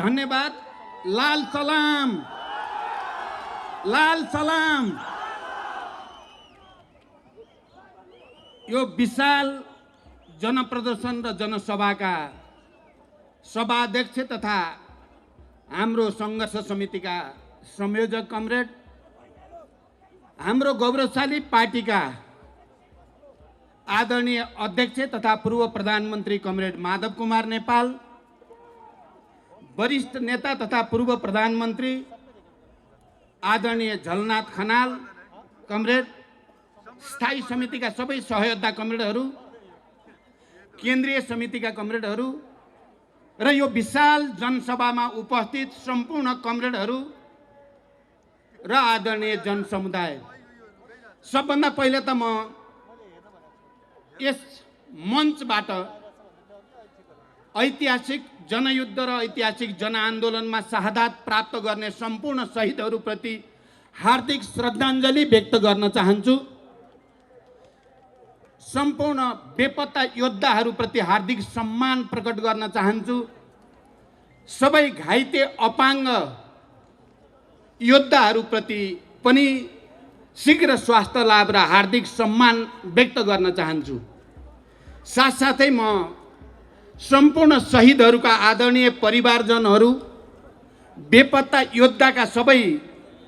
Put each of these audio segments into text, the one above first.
धन्यवाद। लाल सलाम, लाल सलाम। यो विशाल जनप्रदर्शन र जनसभाका सभाध्यक्ष तथा हाम्रो संघर्ष समितिका संयोजक कमरेड, हाम्रो गौरवशाली पार्टीका आदरणीय अध्यक्ष तथा पूर्व प्रधानमन्त्री कमरेड माधव कुमार नेपाल, वरिष्ठ नेता तथा पूर्व प्रधानमन्त्री आदरणीय झलनाथ खनाल कमरेड, स्थायी समितिका सबै सहयोद्धा कमरेडहरू, केन्द्रीय समितिका कमरेडहरू र यो विशाल जनसभामा उपस्थित सम्पूर्ण कमरेडहरू र आदरणीय जनसमुदाय, सबभन्दा पहिले त म यस मञ्चबाट ऐतिहासिक जनयुद्ध र ऐतिहासिक जनआन्दोलनमा शहादत प्राप्त गर्ने सम्पूर्ण शहीदहरूप्रति हार्दिक श्रद्धाञ्जली व्यक्त गर्न चाहन्छु। सम्पूर्ण बेपत्ता योद्धाहरूप्रति हार्दिक सम्मान प्रकट गर्न चाहन्छु। सबै घाइते अपाङ्ग योद्धाहरूप्रति पनि शीघ्र स्वास्थ्य लाभ र हार्दिक सम्मान व्यक्त गर्न चाहन्छु। साथसाथै म सम्पूर्ण शहीदहरूका आदरणीय परिवारजनहरू, बेपत्ता योद्धाका सबै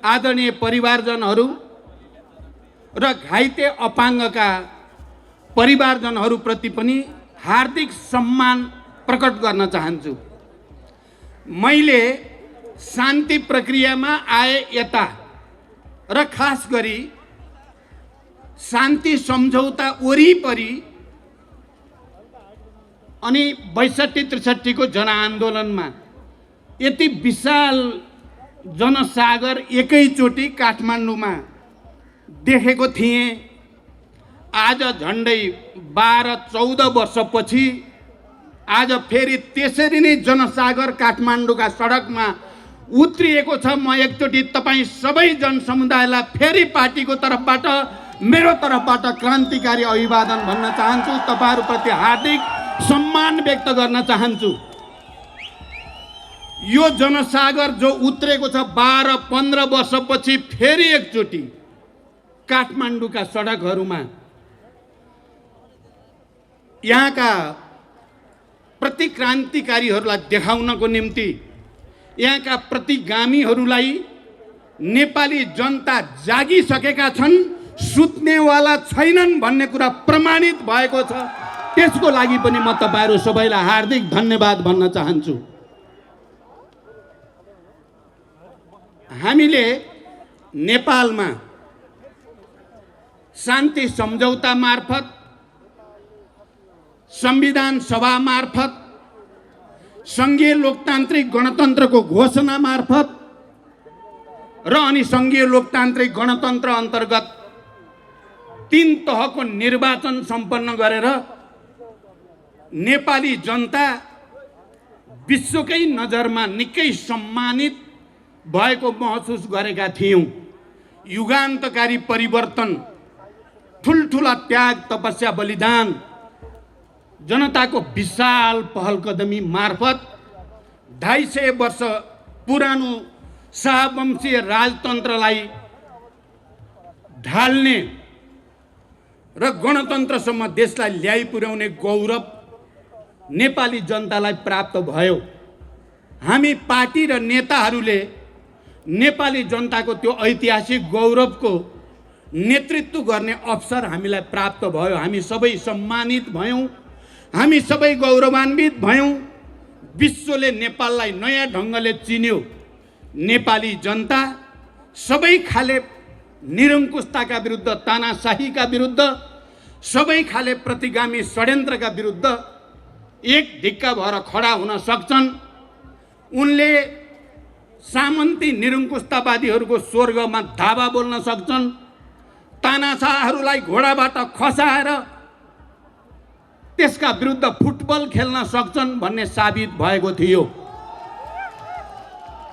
आदरणीय परिवारजनहरू र घाइते अपाङ्गका परिवारजनहरूप्रति पनि हार्दिक सम्मान प्रकट गर्न चाहन्छु। मैले शान्ति प्रक्रियामा आए यता र खास गरी शान्ति सम्झौता वरिपरि अनि 62-63 को जनआन्दोलनमा यति विशाल जनसागर एकैचोटि काठमाडौँमा देखेको थिएँ। आज झन्डै 12-14 वर्षपछि आज फेरि त्यसरी नै जनसागर काठमाडौँका सडकमा उत्रिएको छ। म एकचोटि तपाईँ सबै जनसमुदायलाई फेरि पार्टीको तर्फबाट, मेरो तर्फबाट क्रान्तिकारी अभिवादन भन्न चाहन्छु। तपाईहरूप्रति हार्दिक सम्मान व्यक्त गर्न चाहन्छु। यो जनसागर जो उत्रेको छ 12-15 वर्षपछि फेरि एकचोटि काठमाडौँका सडकहरूमा यहाँका प्रतिक्रान्तिकारीहरूलाई देखाउनको निम्ति, यहाँका प्रतिगामीहरूलाई नेपाली जनता जागिसकेका छन्, सुत्नेवाला छैनन् भन्ने कुरा प्रमाणित भएको छ। त्यसको लागि पनि म तपाईहरू सबैलाई हार्दिक धन्यवाद भन्न चाहन्छु। हामीले नेपालमा शान्ति सम्झौता मार्फत, संविधान सभा मार्फत, संघीय लोकतान्त्रिक गणतन्त्रको घोषणा मार्फत र अनि संघीय लोकतान्त्रिक गणतन्त्र अन्तर्गत 3 तहको निर्वाचन सम्पन्न गरेर नेपाली जनता विश्वकै नजरमा निकै सम्मानित भएको महसुस गरेका थियौँ। युगान्तकारी परिवर्तन, ठुलठुला त्याग, तपस्या, बलिदान, जनताको विशाल पहलकदमी मार्फत 250 वर्ष पुरानो शाहवंशीय राजतन्त्रलाई ढाल्ने र गणतन्त्रसम्म देशलाई ल्याइ पुर्याउने गौरव नेपाली जनतालाई प्राप्त भयो। हामी पार्टी र नेताहरूले नेपाली जनताको त्यो ऐतिहासिक गौरवको नेतृत्व गर्ने अवसर हामीलाई प्राप्त भयो। हामी सबै सम्मानित भयौँ, हामी सबै गौरवान्वित भयौँ। विश्वले नेपाललाई नयाँ ढङ्गले चिन्यो। नेपाली जनता सबै खाले निरङ्कुशताका विरुद्ध, तानाशाहीका विरुद्ध, सबै खाले प्रतिगामी षड्यन्त्रका विरुद्ध एक ढिक्का भएर खडा हुन सक्छन्। उनले सामन्ती निरङ्कुशतावादीहरूको स्वर्गमा धावा बोल्न सक्छन्। तानाशाहहरूलाई घोडाबाट खसाएर त्यसका विरुद्ध फुटबल खेल्न सक्छन् भन्ने साबित भएको थियो।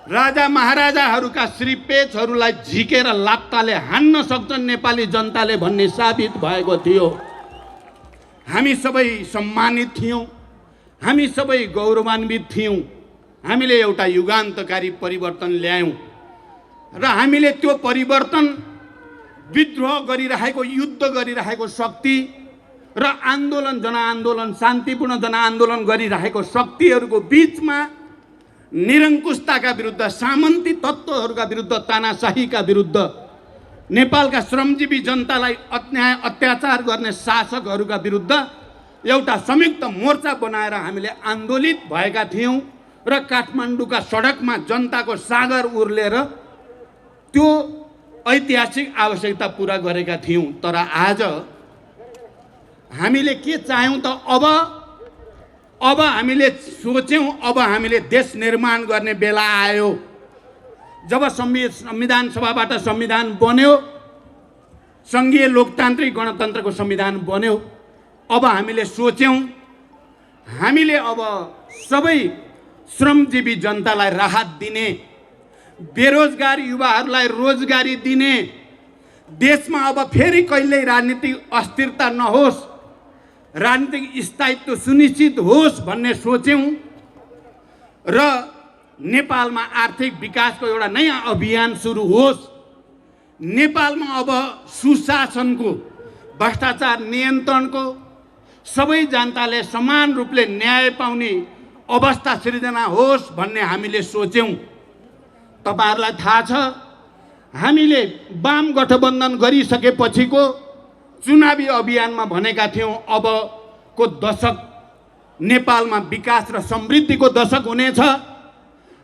राजा महाराजाहरूका श्रीपेचहरूलाई झिकेर लात्ताले हान्न सक्छन् नेपाली जनताले भन्ने साबित भएको थियो। हामी सबै सम्मानित थियौँ, हामी सबै गौरवान्वित थियौँ। हामीले एउटा युगान्तकारी परिवर्तन ल्यायौँ र हामीले त्यो परिवर्तन विद्रोह गरिरहेको, युद्ध गरिरहेको शक्ति र आन्दोलन, जनआन्दोलन, शान्तिपूर्ण जनआन्दोलन गरिरहेको शक्तिहरूको बीचमा निरङ्कुशताका विरुद्ध, सामन्ती तत्त्वहरूका विरुद्ध, तानाशाहीका विरुद्ध, नेपालका श्रमजीवी जनतालाई अन्याय अत्याचार गर्ने शासकहरूका विरुद्ध एउटा संयुक्त मोर्चा बनाएर हामीले आन्दोलित भएका थियौँ र काठमाडौँका सडकमा जनताको सागर उर्लेर त्यो ऐतिहासिक आवश्यकता पुरा गरेका थियौँ। तर आज हामीले के चाह्यौँ त? अब हामीले सोच्यौँ, अब हामीले देश निर्माण गर्ने बेला आयो। जब संविधान सभाबाट संविधान बन्यो, सङ्घीय लोकतान्त्रिक गणतन्त्रको संविधान बन्यो, अब हामीले सोच्यौँ हामीले अब सबै श्रमजीवी जनतालाई राहत दिने, बेरोजगार युवाहरूलाई रोजगारी दिने, देशमा अब फेरि कहिल्यै राजनीतिक अस्थिरता नहोस्, राजनीतिक स्थायित्व सुनिश्चित होस् भन्ने सोच्यौँ र नेपालमा आर्थिक विकासको एउटा नयाँ अभियान सुरु होस्। नेपालमा अब सुशासनको, भ्रष्टाचार नियन्त्रणको, सबै जनताले समान रूपले न्याय पाउने अवस्था सृजना होस् भन्ने हामीले सोच्यौँ। तपाईहरुलाई थाहा छ, हामीले वाम गठबन्धन गरिसकेपछिको चुनावी अभियानमा भनेका थियौँ अबको दशक नेपालमा विकास र समृद्धिको दशक हुनेछ।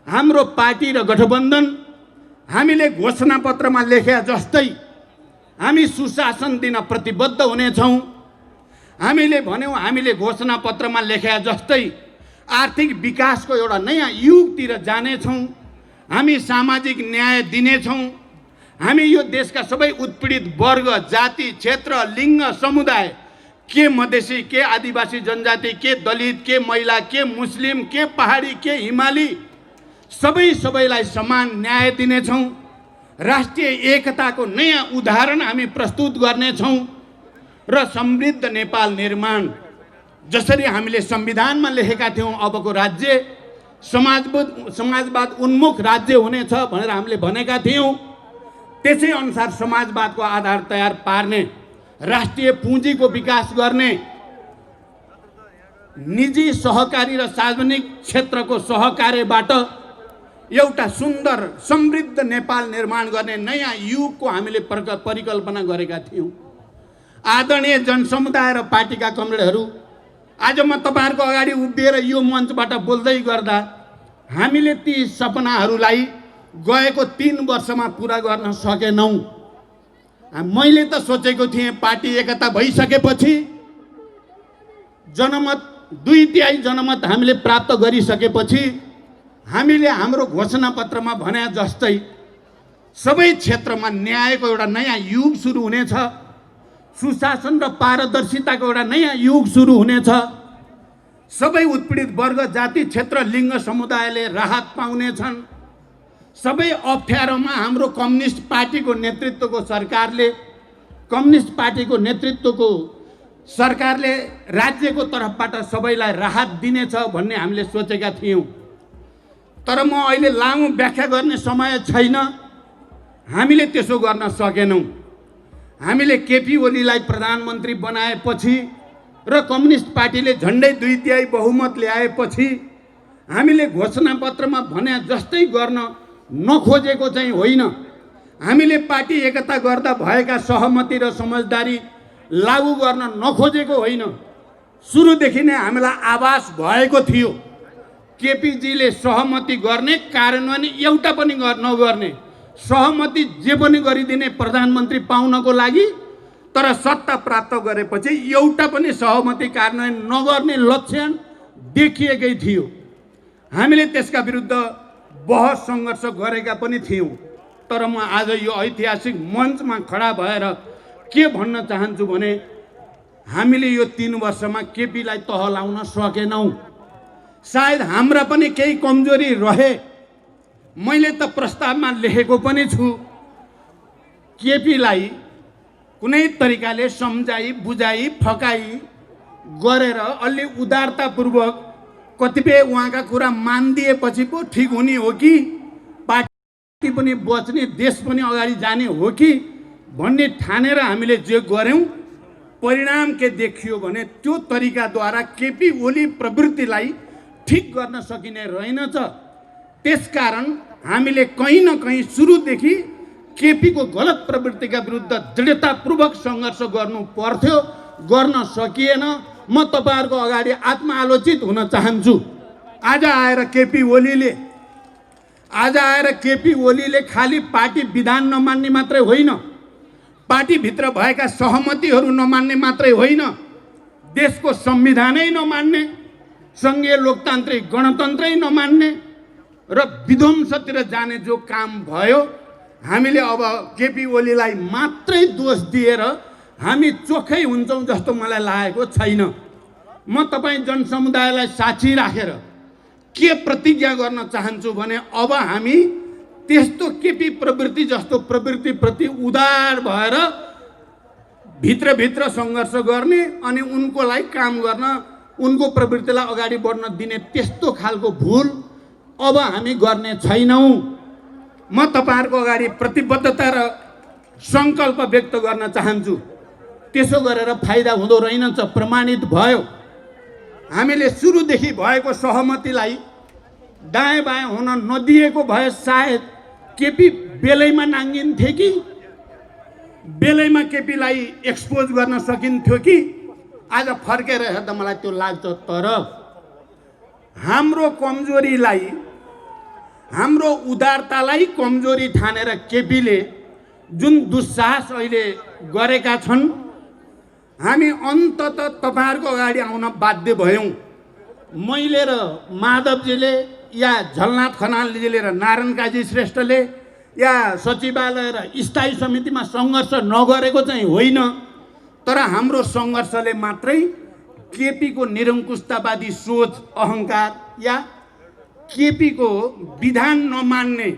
हाम्रो पार्टी र गठबन्धन हामीले घोषणापत्रमा लेखे जस्तै हामी सुशासन दिन प्रतिबद्ध हुनेछौँ। हामीले भन्यौँ हामीले घोषणापत्रमा लेखे जस्तै आर्थिक विकासको एउटा नयाँ युगतिर जानेछौँ, हामी सामाजिक न्याय दिनेछौँ, हामी यो देशका सबै उत्पीडित वर्ग, जाति, क्षेत्र, लिङ्ग, समुदाय, के मधेसी, के आदिवासी जनजाति, के दलित, के महिला, के मुस्लिम, के पहाडी, के हिमाली, सबैलाई समान न्याय दिनेछौँ। राष्ट्रिय एकताको नयाँ उदाहरण हामी प्रस्तुत गर्नेछौँ र समृद्ध नेपाल निर्माण, जसरी हामीले संविधानमा लेखेका थियौँ अबको राज्य समाजवाद उन्मुख राज्य हुनेछ भनेर हामीले भनेका थियौँ, त्यसै अनुसार समाजवादको आधार तयार पार्ने, राष्ट्रिय पुँजीको विकास गर्ने, निजी सहकारी र सार्वजनिक क्षेत्रको सहकार्यबाट एउटा सुन्दर समृद्ध नेपाल निर्माण गर्ने नयाँ युगको हामीले परिकल्पना गरेका थियौँ। आदरणीय जनसमुदाय र पार्टीका कमरेडहरू, आज म तपाईहरुको अगाडि उभिएर यो मञ्चबाट बोल्दै गर्दा हामीले ती सपनाहरूलाई गएको 3 वर्षमा पुरा गर्न सकेनौँ। मैले त सोचेको थिएँ पार्टी एकता भइसकेपछि, जनमत 2/3 जनमत हामीले प्राप्त गरिसकेपछि हामीले हाम्रो घोषणापत्रमा भने जस्तै सबै क्षेत्रमा न्यायको एउटा नयाँ युग सुरु हुनेछ, सुशासन र पारदर्शिताको एउटा नयाँ युग सुरु हुनेछ, सबै उत्पीडित वर्ग, जाति, क्षेत्र, लिङ्ग, समुदायले राहत पाउनेछन्, सबै अप्ठ्यारोमा हाम्रो कम्युनिस्ट पार्टीको नेतृत्वको सरकारले राज्यको तर्फबाट सबैलाई राहत दिनेछ भन्ने हामीले सोचेका थियौँ। तर म अहिले लामो व्याख्या गर्ने समय छैन, हामीले त्यसो गर्न सकेनौँ। हामीले केपी ओलीलाई प्रधानमन्त्री बनाएपछि र कम्युनिस्ट पार्टीले झन्डै 2/3 बहुमत ल्याएपछि हामीले घोषणापत्रमा भने जस्तै गर्न नखोजेको चाहिँ होइन। हामीले पार्टी एकता गर्दा भएका सहमति र समझदारी लागू गर्न नखोजेको होइन। सुरुदेखि नै हामीलाई आभास भएको थियो केपीजीले सहमति गर्ने, कार्यान्वयन एउटा पनि नगर्ने, सहमति जे पनि गरिदिने प्रधानमन्त्री पाउनको लागि, तर सत्ता प्राप्त गरेपछि एउटा पनि सहमति कार्यान्वयन नगर्ने लक्षण देखिएकै थियो। हामीले त्यसका विरुद्ध बहस सङ्घर्ष गरेका पनि थियौँ। तर म आज यो ऐतिहासिक मञ्चमा खडा भएर के भन्न चाहन्छु भने हामीले यो 3 वर्षमा केपीलाई तह लाउन सकेनौँ। सायद हाम्रा पनि केही कमजोरी रहे। मैले त प्रस्तावमा लेखेको पनि छु, केपीलाई कुनै तरिकाले सम्झाई बुझाई फकाई गरेर अलि उदारतापूर्वक कतिपय उहाँका कुरा मानिदिएपछि पो ठिक हुने हो कि पार्टी पनि बच्ने देश पनि अगाडि जाने हो कि भन्ने ठानेर हामीले जे गर्यौं परिणाम के देखियो भने त्यो तरिकाद्वारा केपी ओली प्रवृत्तिलाई ठिक गर्न सकिने रहेनछ। त्यसकारण हामीले कहीँ न कहीँ सुरुदेखि केपी को गलत प्रवृत्तिका विरुद्ध दृढतापूर्वक सङ्घर्ष गर्नु पर्थ्यो, गर्न सकिएन। म तपाईहरुको अगाडि आत्मआलोचित हुन चाहन्छु। आज आएर केपी ओलीले खाली पार्टी विधान नमान्ने मात्रै होइन, पार्टी भित्र भएका सहमतिहरू नमान्ने मात्रै होइन, देशको संविधानै नमान्ने, संघीय लोकतान्त्रिक गणतन्त्रै नमान्ने र विध्वंसतिर जाने जो काम भयो, हामीले अब केपी ओलीलाई मात्रै दोष दिएर हामी चोखै हुन्छौं जस्तो मलाई लागेको छैन। म तपाई जनसमुदायलाई साक्षी राखेर के प्रतिज्ञा गर्न चाहन्छु भने अब हामी त्यस्तो केपी प्रवृत्ति जस्तो प्रवृत्ति प्रति उदार भएर भित्र सङ्घर्ष गर्ने अनि उनको लागि काम गर्न, उनको प्रवृत्तिलाई अगाडि बढ्न दिने त्यस्तो खालको भुल अब हामी गर्ने छैनौं। म तपाईहरुको अगाडि प्रतिबद्धता र संकल्प व्यक्त गर्न चाहन्छु। त्यसो गरेर फाइदा हुँदो रहेनछ, प्रमाणित भयो। हामीले सुरुदेखि भएको सहमतिलाई दायाँ बायाँ हुन नदिएको भए सायद केपी बेलैमा नाङ्गिन्थे कि बेलैमा केपीलाई एक्सपोज गर्न सकिन्थ्यो कि आज फर्केर हेर्दा मलाई त्यो लाग्छ। तर हाम्रो कमजोरीलाई, हाम्रो उदारतालाई कमजोरी ठानेर केपीले जुन दुस्साहस अहिले गरेका छन्, हामी अन्ततः तपाईहरुको अगाडि आउन बाध्य भयौं। मैले र माधवजीले या झलनाथ खनालजीले र नारायण काजी श्रेष्ठले या सचिवालय र स्थायी समितिमा सङ्घर्ष नगरेको चाहिँ होइन, तर हाम्रो सङ्घर्षले मात्रै केपी को निरङ्कुशतावादी सोच, अहंकार या केपी को विधान नमान्ने,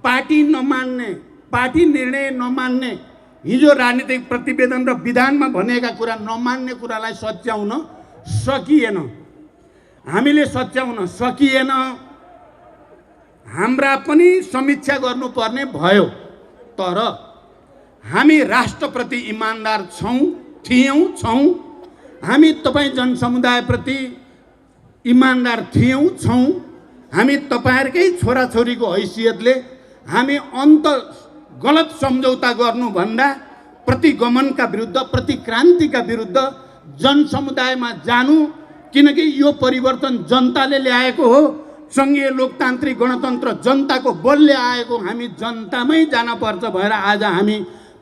पार्टी नमान्ने, पार्टी निर्णय नमान्ने, हिजो राजनीतिक प्रतिवेदन र विधानमा भनेका कुरा नमान्ने कुरालाई सच्याउन सकिएन। हामीले सच्याउन सकिएन। हाम्रा पनि समीक्षा गर्नुपर्ने भयो। तर हामी राष्ट्रप्रति इमानदार छौं। हामी तपाई जनसमुदायप्रति इमानदार छौं। हामी तपाईहरुकै छोराछोरीको हैसियतले हामी अन्त गलत सम्झौता गर्नुभन्दा प्रतिगमनका विरुद्ध, प्रतिक्रान्तिका विरुद्ध जनसमुदायमा जानु, किनकि यो परिवर्तन जनताले ल्याएको हो। संघीय लोकतान्त्रिक गणतन्त्र जनताको बलले आएको, हामी जनतामै जान पर्छ भएर आज हामी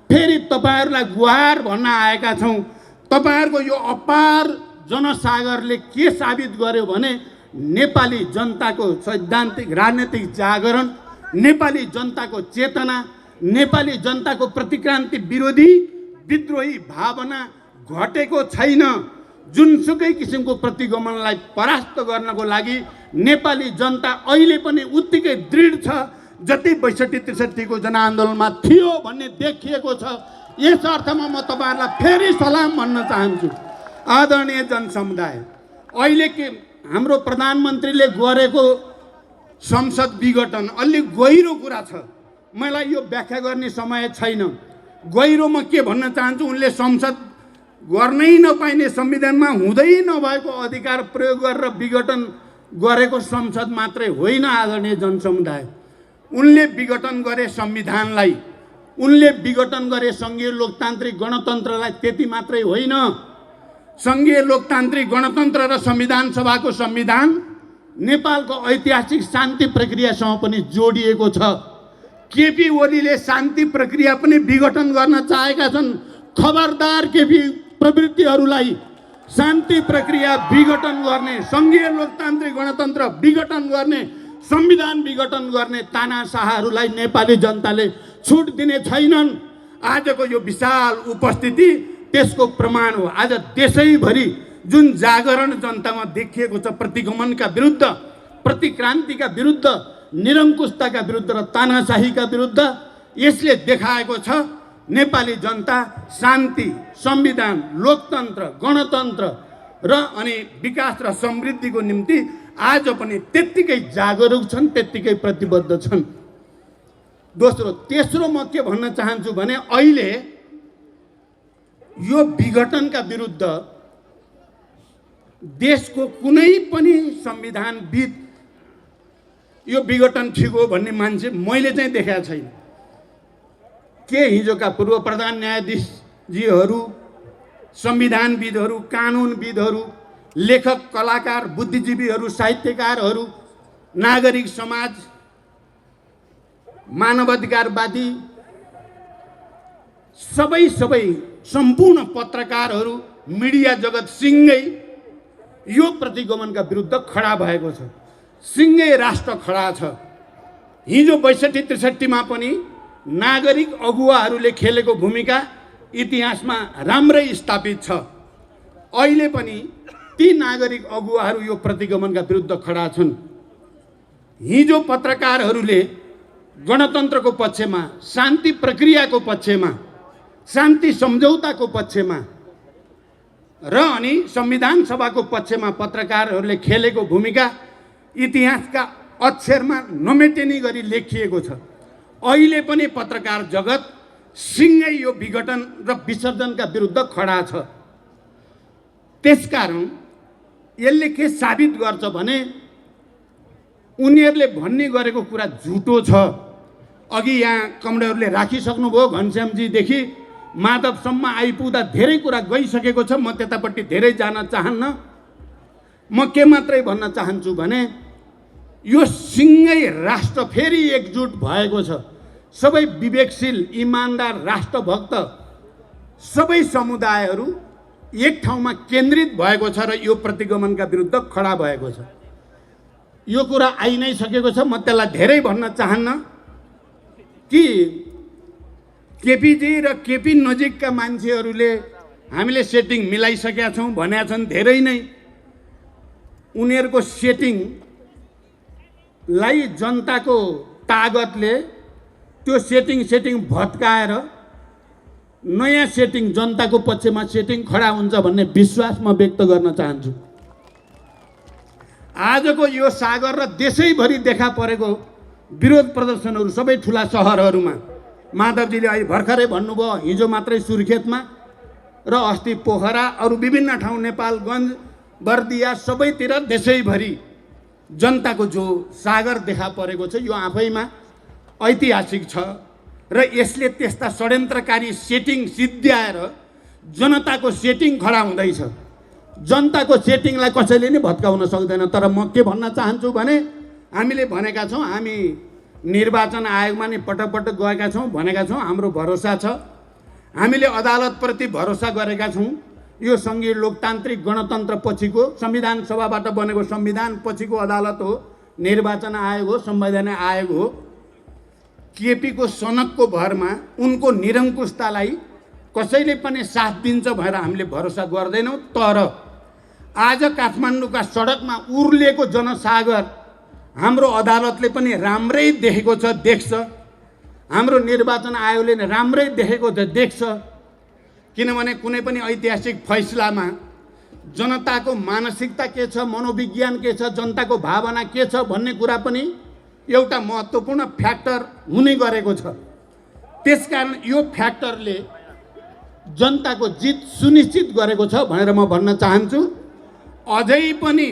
फेरि तपाईहरुलाई गुहार भन्न आएका छौं। तपाईहरुको यो अपार जनसागरले के साबित गर्यो भने नेपाली जनताको सैद्धान्तिक राजनीतिक जागरण, नेपाली जनताको चेतना, नेपाली जनताको प्रतिक्रान्ति विरोधी विद्रोही भावना घटेको छैन। जुनसुकै किसिमको प्रतिगमनलाई परास्त गर्नको लागि नेपाली जनता अहिले पनि उत्तिकै दृढ छ जति 62-63 को जनआन्दोलनमा थियो भन्ने देखिएको छ। यस अर्थमा म तपाईहरुलाई फेरि सलाम भन्न चाहन्छु। आदरणीय जनसमुदाय, अहिले के हाम्रो प्रधानमन्त्रीले गरेको संसद विघटन अलि गहिरो कुरा छ। मलाई यो व्याख्या गर्ने समय छैन। गहिरोमा के भन्न चाहन्छु, उनले संसद गर्नै नपाइने, संविधानमा हुँदै नभएको अधिकार प्रयोग गरेर विघटन गरेको संसद मात्रै होइन। आदरणीय जनसमुदाय, उनले विघटन गरे संविधानलाई, उनले विघटन गरे संघीय लोकतान्त्रिक गणतन्त्रलाई। त्यति मात्रै होइन, संघीय लोकतान्त्रिक गणतन्त्र र संविधान सभाको संविधान नेपालको ऐतिहासिक शान्ति प्रक्रियासँग पनि जोडिएको छ। केपी ओलीले शान्ति प्रक्रिया पनि विघटन गर्न चाहेका छन्। खबरदार केपी प्रवृत्तिहरूलाई शान्ति प्रक्रिया विघटन गर्ने, संघीय लोकतान्त्रिक गणतन्त्र विघटन गर्ने, संविधान विघटन गर्ने तानाशाहहरूलाई नेपाली जनताले छुट दिने छैनन्। आजको यो विशाल उपस्थिति त्यसको प्रमाण हो। आज देशैभरि जुन जागरण जनतामा देखिएको छ, प्रतिगमनका विरुद्ध, प्रतिक्रान्तिका विरुद्ध, निरङ्कुशताका विरुद्ध र तानाशाहीका विरुद्ध, यसले देखाएको छ नेपाली जनता शान्ति, संविधान, लोकतन्त्र, गणतन्त्र र अनि विकास र समृद्धिको निम्ति आज पनि त्यत्तिकै जागरुक छन्, त्यत्तिकै प्रतिबद्ध छन्। तेस्रो म के भन्न चाहन्छु भने अहिले यो विघटनका विरुद्ध देशको कुनै पनि संविधानविद यो विघटन ठिक हो भन्ने मान्छे मैले चाहिँ देखेको छैन। के हिजोका पूर्व प्रधान न्यायाधीशजीहरू, संविधानविदहरू, कानुनविदहरू, लेखक, कलाकार, बुद्धिजीवीहरू, साहित्यकारहरू, नागरिक समाज, मानवाधिकारवादी, सबै सम्पूर्ण पत्रकारहरू, मिडिया जगत सिंगै यो प्रतिगमनका विरुद्ध खडा भएको छ। सिंगै राष्ट्र खडा छ। हिजो 62-63 मा पनि नागरिक अगुवाहरूले खेलेको भूमिका इतिहासमा राम्रै स्थापित छ। अहिले पनि ती नागरिक अगुवाहरू यो प्रतिगमनका विरुद्ध खडा छन्। हिजो पत्रकारहरूले गणतन्त्रको पक्षमा, शान्ति प्रक्रियाको पक्षमा, शान्ति सम्झौताको पक्षमा र अनि संविधान सभाको पक्षमा पत्रकारहरूले खेलेको भूमिका इतिहासका अक्षरमा नमेटिने गरी लेखिएको छ। अहिले पनि पत्रकार जगत सिंगै यो विघटन र विसर्जनका विरुद्ध खडा छ। त्यसकारण यसले के साबित गर्छ भने उनीहरूले भन्ने गरेको कुरा झुटो छ। अघि यहाँ कमरेडहरूले राखिसक्नुभयो, घनश्यामजीदेखि माधवसम्म आइपुग्दा धेरै कुरा गइसकेको छ। म त्यतापट्टि धेरै जान चाहन्न। म के मात्रै भन्न चाहन्छु भने यो सिंगै राष्ट्र फेरि एकजुट भएको छ। सबै विवेकशील, इमानदार, राष्ट्रभक्त सबै समुदायहरू एक ठाउँमा केन्द्रित भएको छ र यो प्रतिगमनका विरुद्ध खडा भएको छ। यो कुरा आइ नै सकेको छ। म त्यसलाई धेरै भन्न चाहन्न कि केपीजी र केपी नजिकका मान्छेहरूले हामीले सेटिङ मिलाइसकेका छौँ भनेका छन्। धेरै नै उनीहरूको सेटिङलाई जनताको तागतले त्यो सेटिङ भत्काएर नयाँ सेटिङ, जनताको पक्षमा सेटिङ खडा हुन्छ भन्ने विश्वास म व्यक्त गर्न चाहन्छु। आजको यो सागर र देशैभरि देखा परेको विरोध प्रदर्शनहरू सबै ठुला सहरहरूमा, माधवजीले अहिले भर्खरै भन्नुभयो, हिजो मात्रै सुर्खेतमा र अस्ति पोखरा, अरू विभिन्न ठाउँ नेपालगञ्ज, बर्दिया, सबैतिर देशैभरि जनताको जो सागर देखा परेको छ यो आफैमा ऐतिहासिक छ र यसले त्यस्ता षड्यन्त्रकारी सेटिङ सिद्ध्याएर जनताको सेटिङ खडा हुँदैछ। जनताको सेटिङलाई कसैले नै भत्काउन सक्दैन। तर म के भन्न चाहन्छु भने हामीले भनेका छौँ, हामी निर्वाचन आयोगमा नै पटक गएका छौँ, भनेका छौँ हाम्रो भरोसा छ। हामीले अदालतप्रति भरोसा गरेका छौँ। यो सङ्घीय लोकतान्त्रिक गणतन्त्र पछिको, संविधान सभाबाट बनेको संविधान पछिको अदालत हो, निर्वाचन आयोग हो, संवैधानिक आयोग हो। केपीको सनकको भरमा उनको निरङ्कुशतालाई कसैले पनि साथ दिन्छ भनेर हामीले भरोसा गर्दैनौँ। तर आज काठमाडौँका सडकमा उर्लिएको जनसागर हाम्रो अदालतले पनि राम्रै देखेको छ, देख्छ। हाम्रो निर्वाचन आयोगले राम्रै देखेको छ, देख्छ। किनभने कुनै पनि ऐतिहासिक फैसलामा जनताको मानसिकता के छ, मनोविज्ञान के छ, जनताको भावना के छ भन्ने कुरा पनि एउटा महत्त्वपूर्ण फ्याक्टर हुने गरेको छ। त्यसकारण यो फ्याक्टरले जनताको जित सुनिश्चित गरेको छ भनेर म भन्न चाहन्छु। अझै पनि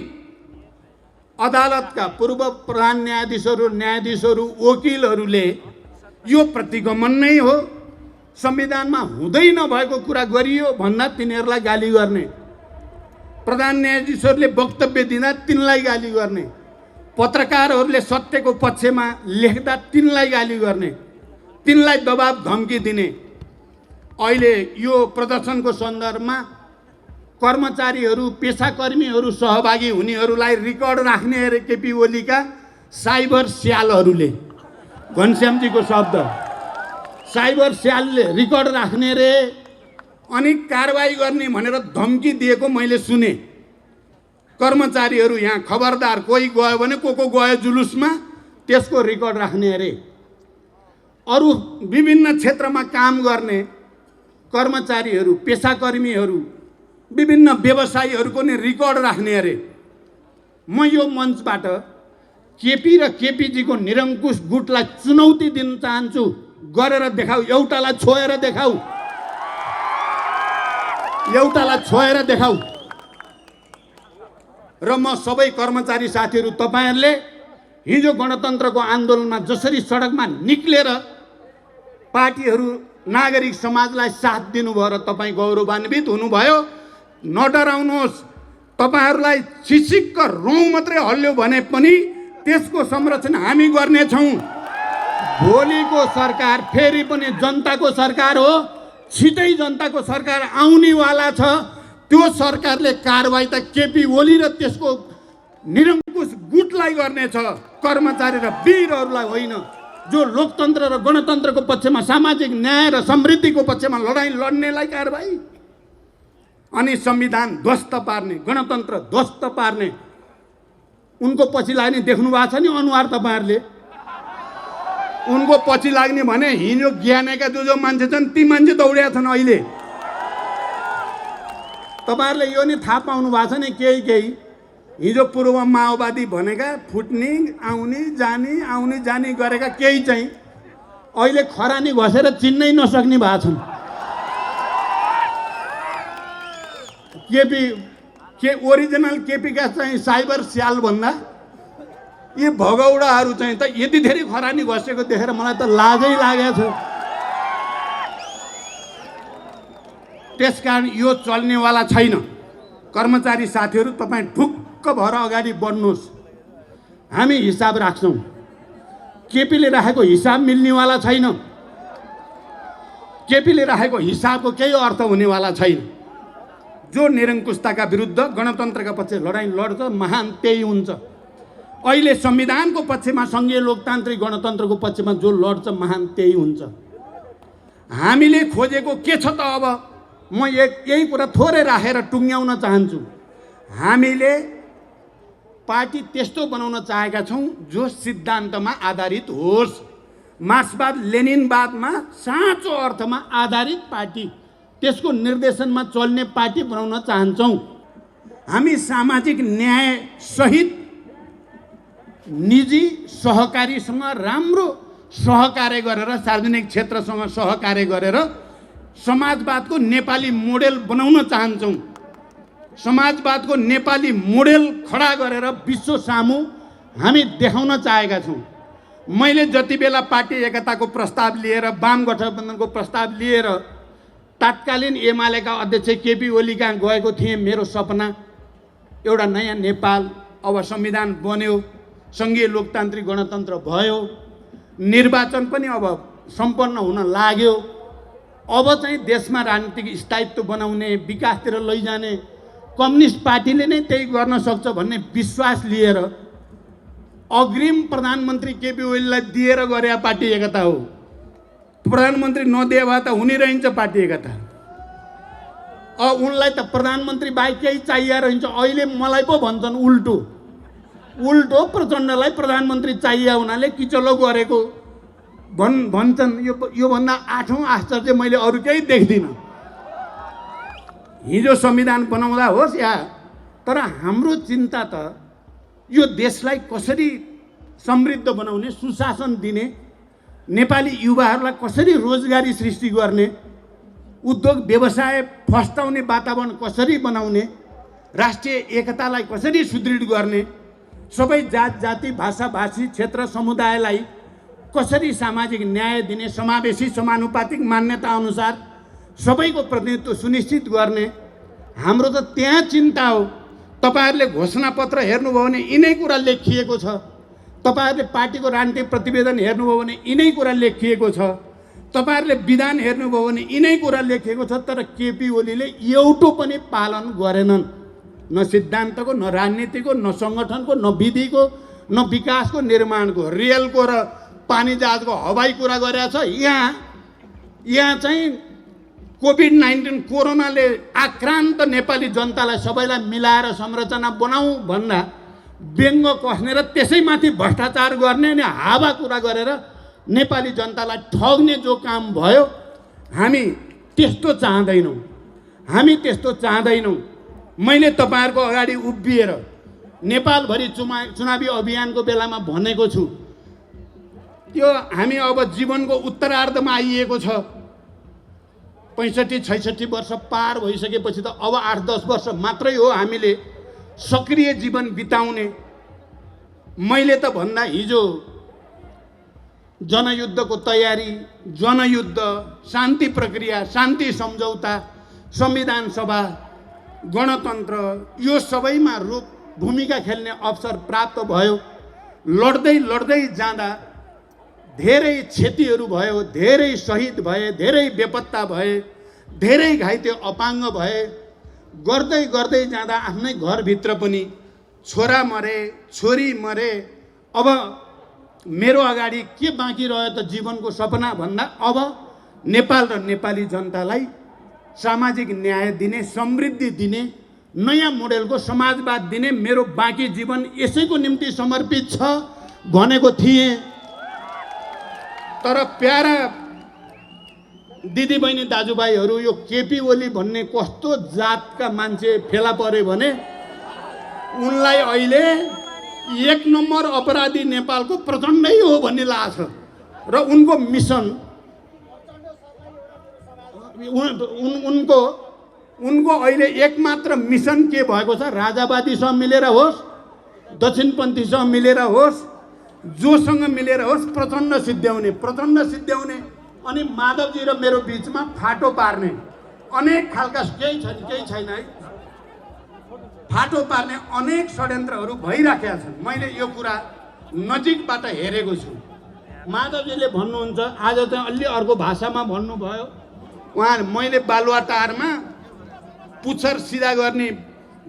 अदालतका पूर्व प्रधान न्यायाधीशहरू, वकिलहरूले यो प्रतिगमन नै हो, संविधानमा हुँदै नभएको कुरा गरियो भन्दा तिनीहरूलाई गाली गर्ने, प्रधान न्यायाधीशहरूले वक्तव्य दिँदा तिनलाई गाली गर्ने, पत्रकारहरूले सत्यको पक्षमा लेख्दा तिनलाई गाली गर्ने, तिनलाई दबाब धम्की दिने। अहिले यो प्रदर्शनको सन्दर्भमा कर्मचारीहरू, पेसाकर्मीहरू सहभागी हुनेहरूलाई रेकर्ड राख्ने अरे केपी ओलीका साइबर स्यालहरूले, घनश्यामजीको शब्द, साइबर स्यालले रेकर्ड राख्ने रे अनि कारबाही गर्ने भनेर धम्की दिएको मैले सुने। कर्मचारीहरू यहाँ खबरदार, कोही गयो भने को गयो जुलुसमा त्यसको रेकर्ड राख्ने अरे। अरू विभिन्न क्षेत्रमा काम गर्ने कर्मचारीहरू, पेसाकर्मीहरू, विभिन्न व्यवसायीहरूको नि रेकर्ड राख्ने अरे। म यो मञ्चबाट केपी र केपीजीको निरङ्कुश गुटलाई चुनौती दिन चाहन्छु। गरेर देखाऊ, एउटालाई छोएर देखाऊ, एउटालाई छोएर देखाऊ। र म सबै कर्मचारी साथीहरू, तपाईहरुले हिजो गणतन्त्रको आन्दोलनमा जसरी सडकमा निक्लेर पार्टीहरू नागरिक समाजलाई साथ दिनुभयो र तपाईँ गौरवान्वित हुनुभयो। नडराउनुहोस्, तपाईहरुलाई छिसिक्क रौँ मात्रै हल्यो भने पनि त्यसको संरक्षण हामी गर्नेछौँ। भोलिको सरकार फेरि पनि जनताको सरकार हो, छिटै जनताको सरकार आउनेवाला छ। त्यो सरकारले कारबाही त केपी ओली र त्यसको निरङ्कुश गुटलाई गर्नेछ, कर्मचारी र वीरहरूलाई होइन, जो लोकतन्त्र र गणतन्त्रको पक्षमा, सामाजिक न्याय र समृद्धिको पक्षमा लडाईँ लड्नेलाई कारबाही। अनि संविधान ध्वस्त पार्ने, गणतन्त्र ध्वस्त पार्ने उनको पछि लाग्ने देख्नु भएको छ नि अनुहार तपाईहरुले। उनको पछि लाग्ने भने हिजो ज्ञानेका जो मान्छे छन् ती मान्छे दौडिया छन् अहिले। तपाईहरुले यो नि थाहा पाउनु भएको छ नि केही हिजो पूर्व माओवादी भनेका फुट्ने आउने जाने गरेका केही चाहिँ अहिले खरानी घसेर चिन्नै नसक्ने भएको छन्। के ओरिजिनल केपीका चाहिँ साइबर स्याल भन्दा यी भगौडाहरू चाहिँ त यति धेरै खरानी घसेको देखेर मलाई त लाजै लागेको छ। त्यसकारण यो चल्नेवाला छैन। कर्मचारी साथीहरू, तपाईँ ढुक्क भएर अगाडि बढ्नुहोस्। हामी हिसाब राख्छौँ। केपीले राखेको हिसाब मिल्नेवाला छैन। केपीले राखेको हिसाबको केही अर्थ हुनेवाला छैन। जो निरङ्कुशताका विरुद्ध गणतन्त्रका पक्ष लडाईँ लड्छ महान त्यही हुन्छ। अहिले संविधानको पक्षमा, सङ्घीय लोकतान्त्रिक गणतन्त्रको पक्षमा जो लड्छ महान त्यही हुन्छ। हामीले खोजेको के छ त? अब म यही कुरा थोरै राखेर टुङ्ग्याउन चाहन्छु। हामीले पार्टी त्यस्तो बनाउन चाहेका छौँ जो सिद्धान्तमा आधारित होस्, मार्क्सवाद लेनिनवादमा साँचो अर्थमा आधारित पार्टी, त्यसको निर्देशनमा चल्ने पार्टी बनाउन चाहन्छौँ। हामी सामाजिक न्याय सहित निजी सहकारीसँग राम्रो सहकार्य गरेर, सार्वजनिक क्षेत्रसँग सहकार्य गरेर समाजवादको नेपाली मोडेल बनाउन चाहन्छौँ। समाजवादको नेपाली मोडेल खडा गरेर विश्व सामु हामी देखाउन चाहेका छौँ। मैले जति बेला पार्टी एकताको प्रस्ताव लिएर, वाम गठबन्धनको प्रस्ताव लिएर तत्कालीन एमालेका अध्यक्ष केपी ओली कहाँ गएको थिएँ, मेरो सपना एउटा नयाँ नेपाल, अब संविधान बन्यो, सङ्घीय लोकतान्त्रिक गणतन्त्र भयो, निर्वाचन पनि अब सम्पन्न हुन लाग्यो, अब चाहिँ देशमा राजनीतिक स्थायित्व बनाउने, विकासतिर लैजाने कम्युनिस्ट पार्टीले नै त्यही गर्न सक्छ भन्ने विश्वास लिएर अग्रिम प्रधानमन्त्री केपी ओलीलाई दिएर गरे पार्टी एकता हो। प्रधानमन्त्री नदिए भए त हुने रहन्छ पार्टी एकता। उनलाई त प्रधानमन्त्री बाहेक केही चाहिए रहन्छ। अहिले मलाई पो भन्छन् उल्टो प्रचण्डलाई प्रधानमन्त्री चाहिए हुनाले किचलो गरेको भन्छन्। योभन्दा 8औं आश्चर्य मैले अरू केही देख्दिनँ। हिजो संविधान बनाउँदा होस् या, तर हाम्रो चिन्ता त यो देशलाई कसरी समृद्ध बनाउने, सुशासन दिने, नेपाली युवाहरूलाई कसरी रोजगारी सृष्टि गर्ने, उद्योग व्यवसाय फस्टाउने वातावरण कसरी बनाउने, राष्ट्रिय एकतालाई कसरी सुदृढ गर्ने, सबै जात जाति भाषा भाषी क्षेत्र समुदायलाई कसरी सामाजिक न्याय दिने, समावेशी समानुपातिक मान्यता अनुसार सबैको प्रतिनिधित्व सुनिश्चित गर्ने, हाम्रो त त्यहाँ चिन्ता हो। तपाईहरुले घोषणापत्र हेर्नुभयो भने यिनै कुरा लेखिएको छ। तपाईहरुले पार्टीको राजनीतिक प्रतिवेदन हेर्नुभयो भने यिनै कुरा लेखिएको छ। तपाईहरुले विधान हेर्नुभयो भने यिनै कुरा लेखिएको छ। तर केपी ओलीले एउटो पनि पालन गरेनन्। न सिद्धान्तको, न राजनीतिको, न सङ्गठनको, न विधिको, न विकासको, निर्माणको, रेलको र पानी जहाजको हवाई कुरा गरेको छ। यहाँ चाहिँ कोभिड-19 कोरोनाले आक्रान्त नेपाली जनतालाई सबैलाई मिलाएर संरचना बनाऊ भन्दा व्यङ्ग कस्ने र त्यसैमाथि भ्रष्टाचार गर्ने अनि हावा कुरा गरेर नेपाली जनतालाई ठग्ने जो काम भयो, हामी त्यस्तो चाहँदैनौँ। मैले तपाईहरुको अगाडि उभिएर नेपालभरि चुनावी अभियानको बेलामा भनेको छु। त्यो हामी अब जीवनको उत्तरार्धमा आइएको छ। 65-66 वर्ष पार भइसकेपछि त अब 8-10 वर्ष मात्रै हो हामीले सक्रिय जीवन बिताउने। मैले त भन्दा हिजो जनयुद्धको तयारी, जनयुद्ध, शान्ति प्रक्रिया, शान्ति सम्झौता, संविधान सभा, गणतन्त्र, यो सबैमा भूमिका खेल्ने अवसर प्राप्त भयो। लड्दै लड्दै जाँदा धेरै क्षतिहरू भयो, धेरै शहीद भए, धेरै बेपत्ता भए, धेरै घाइते अपाङ्ग भए। गर्दै गर्दै जाँदा आफ्नै घरभित्र पनि छोरा मरे, छोरी मरे। अब मेरो अगाडि के बाँकी रह्यो त जीवनको सपना भन्दा अब नेपाल र नेपाली जनतालाई सामाजिक न्याय दिने, समृद्धि दिने, नयाँ मोडेलको समाजवाद दिने मेरो बाँकी जीवन यसैको निम्ति समर्पित छ भनेको थिएँ। तर प्यारा दिदीबहिनी दाजुभाइहरू, यो केपी ओली भन्ने कस्तो जातका मान्छे फेला परे भने उनलाई अहिले 1 नम्बर अपराधी नेपालको प्रचण्डै हो भन्ने लाग्छ। र उनको मिसन, उनको अहिले एकमात्र मिसन के भएको छ? राजावादीसँग मिलेर होस्, दक्षिणपन्थीसँग मिलेर होस्, जोसँग मिलेर होस् प्रचण्ड सिद्ध्याउने। अनि माधवजी र मेरो बिचमा फाटो पार्ने अनेक खालका केही छैन है, फाटो पार्ने अनेक षड्यन्त्रहरू भइराखेका छन्। मैले यो कुरा नजिकबाट हेरेको छु। माधवजीले भन्नुहुन्छ, आज चाहिँ अलि अर्को भाषामा भन्नुभयो। उहाँ मैले बालुवाटारमा पुच्छर सिधा गर्ने,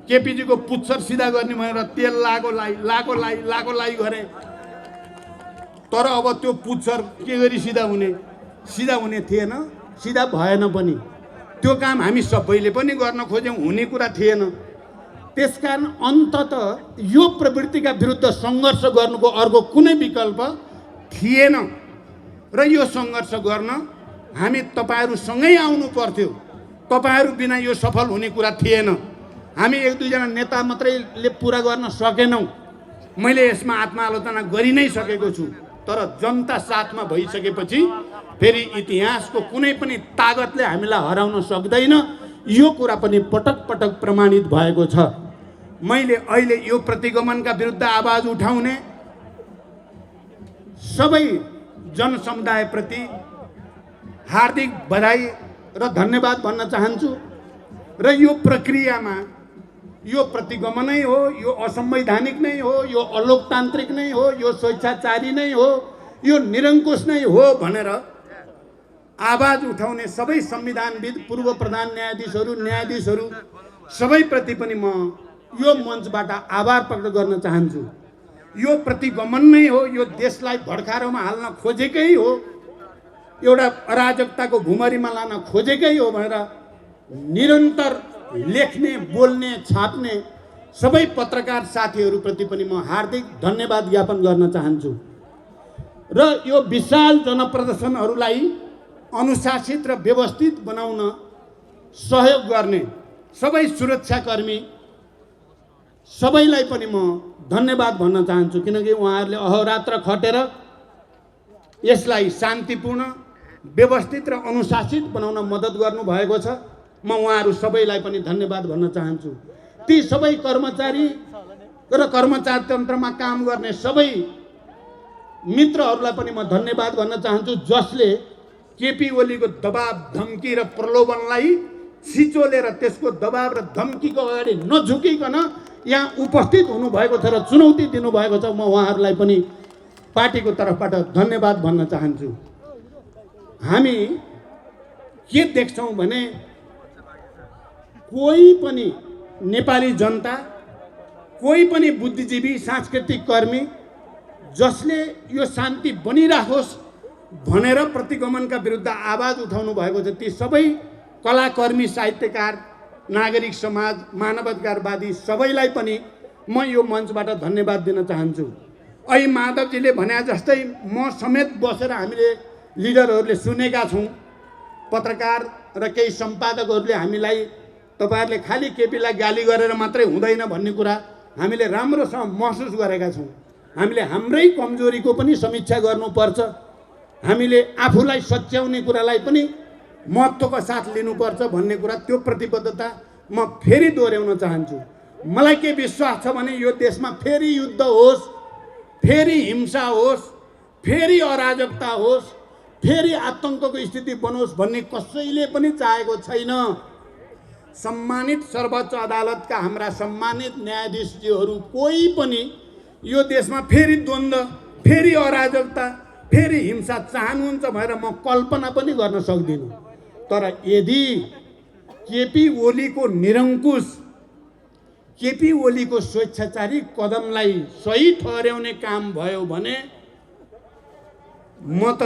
केपीजीको पुच्छर सिधा गर्ने भनेर तेल लाको लाई गरेँ। तर अब त्यो पुच्छर के गरी सिधा हुने थिएन, सिधा भएन पनि। त्यो काम हामी सबैले पनि गर्न खोज्यौँ, हुने कुरा थिएन। त्यसकारण अन्ततः यो प्रवृत्तिका विरुद्ध सङ्घर्ष गर्नुको अर्को कुनै विकल्प थिएन। र यो सङ्घर्ष गर्न हामी तपाईँहरूसँगै आउनु पर्थ्यो। तपाईँहरू बिना यो सफल हुने कुरा थिएन। हामी 1-2 जना नेता मात्रैले पुरा गर्न सकेनौँ। मैले यसमा आत्मालोचना गरि नै सकेको छु। तर जनता साथमा भइसकेपछि फेरि इतिहासको कुनै पनि तागतले हामीलाई हराउन सक्दैन। यो कुरा पनि पटक पटक प्रमाणित भएको छ। मैले अहिले यो प्रतिगमनका विरुद्ध आवाज उठाउने सबै जनसमुदायप्रति हार्दिक बधाई र धन्यवाद भन्न चाहन्छु। र यो प्रक्रियामा यो प्रतिगमनै हो, यो असंवैधानिक नै हो, यो अलोकतान्त्रिक नै हो, यो स्वेच्छाचारी नै हो, यो निरङ्कुश नै हो भनेर आवाज उठाउने सबै संविधानविद, पूर्व प्रधान न्यायाधीशहरू सबैप्रति पनि म यो मञ्चबाट आभार प्रकट गर्न चाहन्छु। यो प्रतिगमन नै हो, यो देशलाई भड्कारोमा हाल्न खोजेकै हो, एउटा अराजकताको भुमरीमा लान खोजेकै हो भनेर निरन्तर लेख्ने, बोल्ने, छाप्ने सबै पत्रकार साथीहरूप्रति पनि म हार्दिक धन्यवाद ज्ञापन गर्न चाहन्छु। र यो विशाल जनप्रदर्शनहरूलाई अनुशासित र व्यवस्थित बनाउन सहयोग गर्ने सबै सुरक्षाकर्मी सबैलाई पनि म धन्यवाद भन्न चाहन्छु। किनकि उहाँहरूले अहोरात्र खटेर यसलाई शान्तिपूर्ण, व्यवस्थित र अनुशासित बनाउन मद्दत गर्नुभएको छ। म उहाँहरू सबैलाई पनि धन्यवाद भन्न चाहन्छु। ती सबै कर्मचारी र कर्मचारी तन्त्रमा काम गर्ने सबै मित्रहरूलाई पनि म धन्यवाद भन्न चाहन्छु, जसले केपी ओलीको दबाब, धम्की र प्रलोभनलाई छिचोलेर त्यसको दबाब र धम्कीको अगाडि नझुकिकन यहाँ उपस्थित हुनुभएको छ र चुनौती दिनुभएको छ। म उहाँहरूलाई पनि पार्टीको तर्फबाट धन्यवाद भन्न चाहन्छु। हामी के देख्छौँ भने कोही पनि नेपाली जनता, कोही पनि बुद्धिजीवी, सांस्कृतिक कर्मी जसले यो शान्ति बनिराखोस् भनेर प्रतिगमनका विरुद्ध आवाज उठाउनु भएको छ, ती सबै कलाकर्मी, साहित्यकार, नागरिक समाज, मानवाधिकारवादी सबैलाई पनि म यो मञ्चबाट धन्यवाद दिन चाहन्छु। अहिले माधवजीले भने जस्तै म समेत बसेर हामीले लिडरहरूले सुनेका छौँ, पत्रकार र केही सम्पादकहरूले हामीलाई तपाईँहरूले खालि केपीलाई गाली गरेर मात्रै हुँदैन भन्ने कुरा हामीले राम्रोसँग महसुस गरेका छौँ। हामीले हाम्रै कमजोरीको पनि समीक्षा गर्नुपर्छ। हामीले आफूलाई सच्याउने कुरालाई पनि महत्त्वको साथ लिनुपर्छ भन्ने कुरा, त्यो प्रतिबद्धता म फेरि दोहोऱ्याउन चाहन्छु। मलाई के विश्वास छ भने यो देशमा फेरि युद्ध होस्, फेरि हिंसा होस्, फेरि अराजकता होस्, फेरि आतङ्कको स्थिति बनोस् भन्ने कसैले पनि चाहेको छैन। सम्मानित सर्वोच्च अदालतका हाम्रा सम्मानित न्यायाधीशजीहरू कोही पनि यो देशमा फेरि द्वन्द्व, फेरि अराजकता, फेरि हिंसा चाहनुहुन्छ भनेर म कल्पना पनि गर्न सक्दिनँ। तर यदि केपी ओलीको निरङ्कुश, केपी ओलीको स्वेच्छाचारी कदमलाई सही ठहर्याउने काम भयो भने म त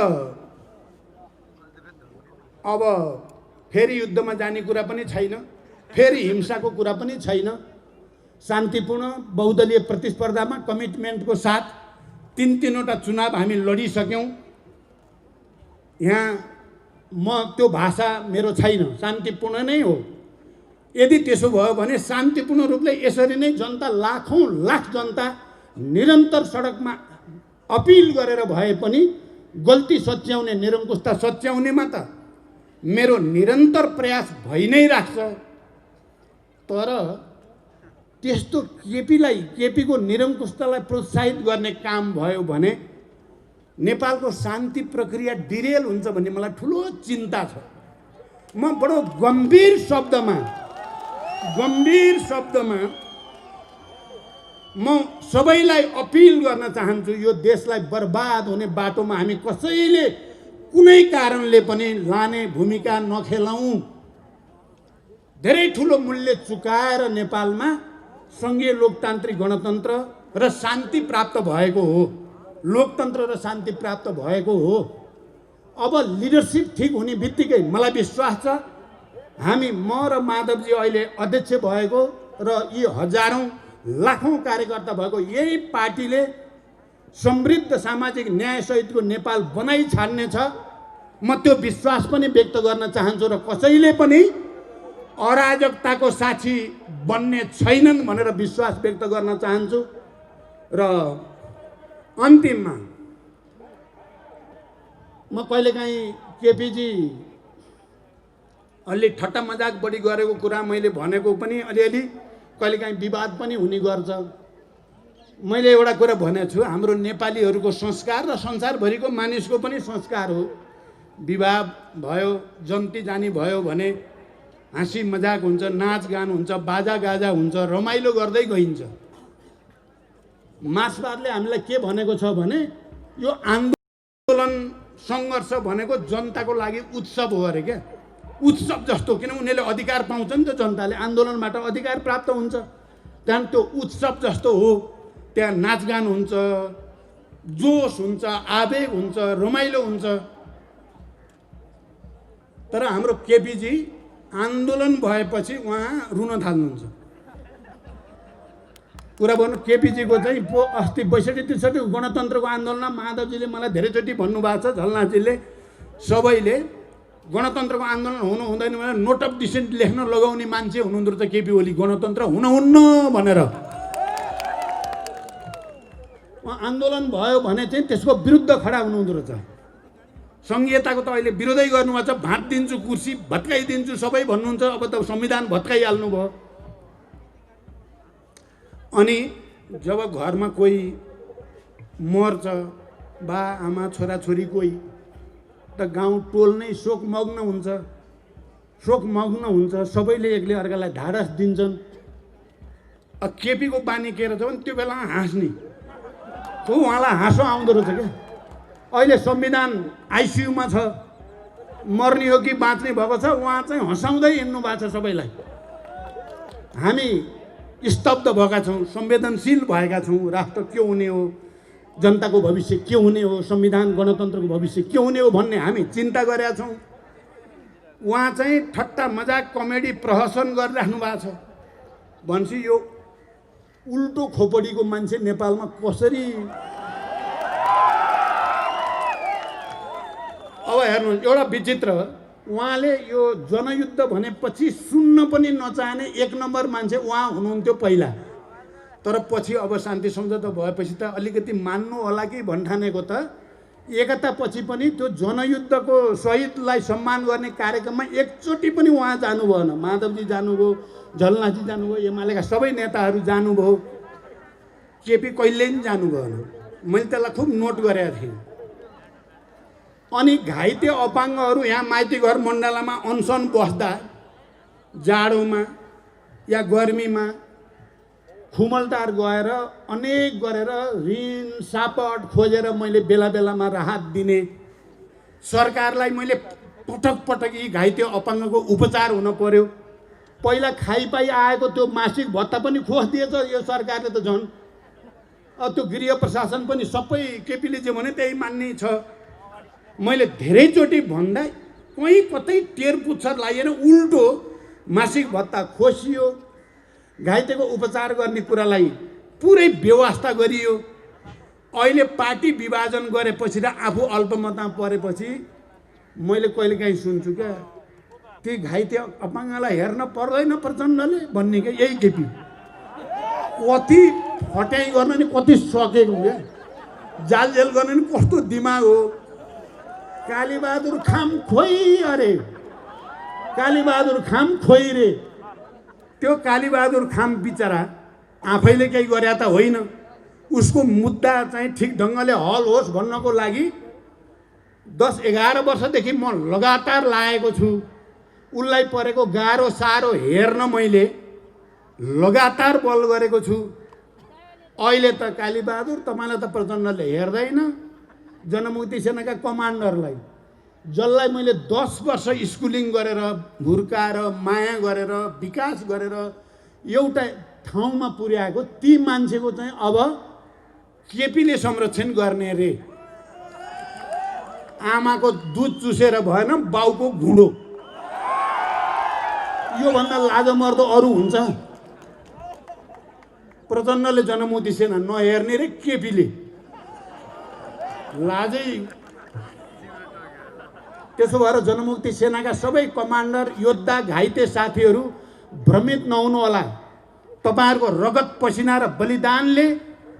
अब फेरि युद्धमा जाने कुरा पनि छैन, फेरि हिंसाको कुरा पनि छैन। शान्तिपूर्ण बहुदलीय प्रतिस्पर्धामा कमिटमेन्टको साथ तीनवटा चुनाव हामी लडिसक्यौँ। यहाँ म त्यो भाषा मेरो छैन, शान्तिपूर्ण नै हो। यदि त्यसो भयो भने शान्तिपूर्ण रूपले यसरी नै जनता, लाखौँ लाख जनता निरन्तर सडकमा अपिल गरेर भए पनि गल्ती सच्याउने, निरङ्कुशता सच्याउनेमा त मेरो निरन्तर प्रयास भइ नै राख्छ। तर त्यस्तो केपीको निरङ्कुशतालाई प्रोत्साहित गर्ने काम भयो भने नेपालको शान्ति प्रक्रिया डिरेल हुन्छ भन्ने मलाई ठुलो चिन्ता छ। म बडो गम्भीर शब्दमा म सबैलाई अपिल गर्न चाहन्छु, यो देशलाई बर्बाद हुने बाटोमा हामी कसैले कुनै कारणले पनि लाने भूमिका नखेलाउँ। धेरै ठुलो मूल्य चुकाएर नेपालमा सङ्घीय लोकतान्त्रिक गणतन्त्र र शान्ति प्राप्त भएको हो, लोकतन्त्र र शान्ति प्राप्त भएको हो। अब लिडरसिप ठिक हुने बित्तिकै मलाई विश्वास छ हामी, म र माधवजी अहिले अध्यक्ष भएको र यी हजारौँ लाखौँ कार्यकर्ता भएको यही पार्टीले समृद्ध सामाजिक न्यायसहितको नेपाल बनाइ छाड्नेछ। म त्यो विश्वास पनि व्यक्त गर्न चाहन्छु र कसैले पनि अराजकताको साक्षी बन्ने छैनन् भनेर विश्वास व्यक्त गर्न चाहन्छु। र अन्तिममा म कहिलेकाहीँ केपीजी अलि ठट्टा मजाक बढी गरेको कुरा मैले भनेको पनि अलिअलि कहिलेकाहीँ विवाद पनि हुने गर्छ। मैले एउटा कुरा भनेको छु, हाम्रो नेपालीहरूको संस्कार र संसारभरिको मानिसको पनि संस्कार हो, विवाह भयो, जन्ती जानी भयो भने हाँसी मजाक हुन्छ, नाचगान हुन्छ, बाजागाजा हुन्छ, रमाइलो गर्दै गइन्छ। मार्क्सवादले हामीलाई के भनेको छ भने यो आन्दोलन सङ्घर्ष भनेको जनताको लागि उत्सव हो अरे क्या, उत्सव जस्तो। किन उनीहरूले अधिकार पाउँछ नि त, जनताले आन्दोलनबाट अधिकार प्राप्त हुन्छ। त्यहाँदेखि त्यो उत्सव जस्तो हो, त्यहाँ नाचगान हुन्छ, जोस हुन्छ, आवेग हुन्छ, रमाइलो हुन्छ। तर हाम्रो केपीजी आन्दोलन भएपछि उहाँ रुन थाल्नुहुन्छ। कुरा भन्नु, केपीजीको चाहिँ अस्ति 62-63 गणतन्त्रको आन्दोलनमा माधवजीले मलाई धेरैचोटि भन्नुभएको छ, झलनाथजीले, सबैले गणतन्त्रको आन्दोलन हुनु हुँदैन भनेर नोट अफ डिसेन्ट लेख्न लगाउने मान्छे हुनुहुँदो रहेछ केपी ओली, गणतन्त्र हुनुहुन्न भनेर। आन्दोलन भयो भने चाहिँ त्यसको विरुद्ध खडा हुनुहुँदो रहेछ। सङ्घीयताको त अहिले विरोधै गर्नुभएको छ, भात दिन्छु, कुर्सी भत्काइदिन्छु सबै भन्नुहुन्छ। अब त संविधान भत्काइहाल्नु भयो। अनि जब घरमा कोही मर्छ, बा आमा छोराछोरी कोही, त गाउँ टोल नै शोकमग्न हुन्छ। सबैले एकले अर्कालाई ढाडस दिन्छन्। केपीको बानी के रहेछ भने त्यो बेला हाँस्ने, उहाँलाई हाँसो आउँदो रहेछ क्या। अहिले संविधान आइसियुमा छ, मर्ने हो कि बाँच्ने भएको छ, उहाँ चाहिँ हँसाउँदै हिँड्नु भएको छ सबैलाई। हामी स्तब्ध भएका छौँ, संवेदनशील भएका छौँ। राष्ट्र के हुने हो, जनताको भविष्य के हुने हो, संविधान गणतन्त्रको भविष्य के हुने हो भन्ने हामी चिन्ता गरेका छौँ। उहाँ चाहिँ ठट्टा मजाक कमेडी प्रहसन गरिराख्नु भएको छ। भनेपछि यो उल्टो खोपडीको मान्छे नेपालमा कसरी। अब हेर्नुहोस्, एउटा विचित्र, उहाँले यो जनयुद्ध भनेपछि सुन्न पनि नचाहने एक नम्बर मान्छे उहाँ हुनुहुन्थ्यो पहिला। तर पछि अब शान्ति सम्झौता भएपछि त अलिकति मान्नु होला कि भन्ठानेको त एकतापछि पनि त्यो जनयुद्धको शहीदलाई सम्मान गर्ने कार्यक्रममा एकचोटि पनि उहाँ जानु भएन। माधवजी जानुभयो, झलनाथजी जानुभयो, एमालेका सबै नेताहरू जानुभयो, केपी कहिल्यै पनि जानु भएन। मैले त्यसलाई खुब नोट गरेका थिएँ। अनि घाइते अपाङ्गहरू यहाँ माइती घर मण्डलामा अनसन बस्दा जाडोमा या गर्मीमा खुमलटार गएर अनेक गरेर ऋण सापट खोजेर मैले बेला बेलामा राहत दिने, सरकारलाई मैले पटक पटक यी घाइते अपाङ्गको उपचार हुन पर्यो। पहिला खाइपाई आएको त्यो मासिक भत्ता पनि खोजिदिएछ यो सरकारले त झन्। त्यो गृह प्रशासन पनि सबै केपीले जे भने त्यही मान्ने छ। मैले धेरैचोटि भन्दा कहीँ कतै टेर पुच्छर लागेन, उल्टो मासिक भत्ता खोसियो, घाइतेको उपचार गर्ने कुरालाई पुरै व्यवस्था गरियो। अहिले पार्टी विभाजन गरेपछि र आफू अल्पमतमा परेपछि मैले कहिलेकाहीँ सुन्छु क्या, ती घाइते अपाङ्गलाई हेर्न पर्दैन प्रचण्डले भन्ने क्या। यही केपी कति फट्याइ गर्न नि कति सकेको क्या, जालझेल गर्ने नि कस्तो दिमाग हो। कालीबहादुर खाम खोइ अरे, कालीबहादुर खाम खोइ रे। त्यो कालीबहादुर खाम बिचरा आफैले केही गरे त होइन, उसको मुद्दा चाहिँ ठिक ढङ्गले हल होस् भन्नको लागि 10-11 वर्षदेखि म लगातार लागेको छु। उसलाई परेको गाह्रो साह्रो हेर्न मैले लगातार बल गरेको छु। अहिले त कालीबहादुर तपाईँलाई त प्रचण्डले हेर्दैन, जनमुक्ति सेनाका कमान्डरलाई जसलाई मैले 10 वर्ष स्कुलिङ गरेर हुर्काएर माया गरेर विकास गरेर एउटा ठाउँमा पुर्याएको ती मान्छेको चाहिँ अब केपीले संरक्षण गर्ने रे। आमाको दुध चुसेर भएन, बाउको घुँडो। योभन्दा लाजमर्दो अरू हुन्छ? प्रचण्डले जनमुक्ति सेना नहेर्ने रे केपीले, लाजै। त्यसो भएर जनमुक्ति सेनाका सबै कमान्डर योद्धा घाइते साथीहरू भ्रमित नहुनु होला। तपाईँहरूको रगत पसिना र बलिदानले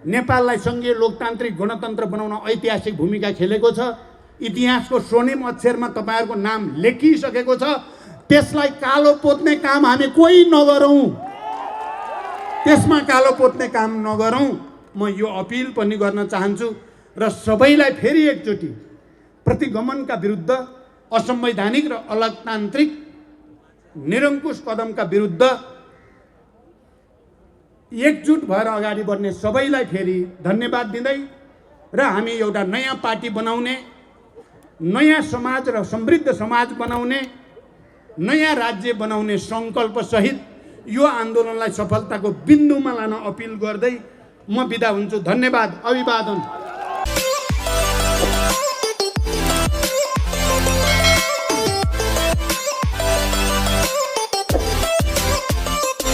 नेपाललाई सङ्घीय लोकतान्त्रिक गणतन्त्र बनाउन ऐतिहासिक भूमिका खेलेको छ। इतिहासको स्वर्णिम अक्षरमा तपाईँहरूको नाम लेखिसकेको छ। त्यसलाई कालो पोत्ने काम हामी कोही नगरौँ, त्यसमा कालो पोत्ने काम नगरौँ। म यो अपिल पनि गर्न चाहन्छु र सबैलाई फेरि एकचोटि प्रतिगमनका विरुद्ध, असंवैधानिक र अलोकतान्त्रिक निरङ्कुश कदमका विरुद्ध एकजुट भएर अगाडि बढ्ने सबैलाई फेरि धन्यवाद दिँदै र हामी एउटा नयाँ पार्टी बनाउने, नयाँ समाज र समृद्ध समाज बनाउने, नयाँ राज्य बनाउने सङ्कल्पसहित यो आन्दोलनलाई सफलताको बिन्दुमा लान अपिल गर्दै म बिदा हुन्छु। धन्यवाद, अभिवादन।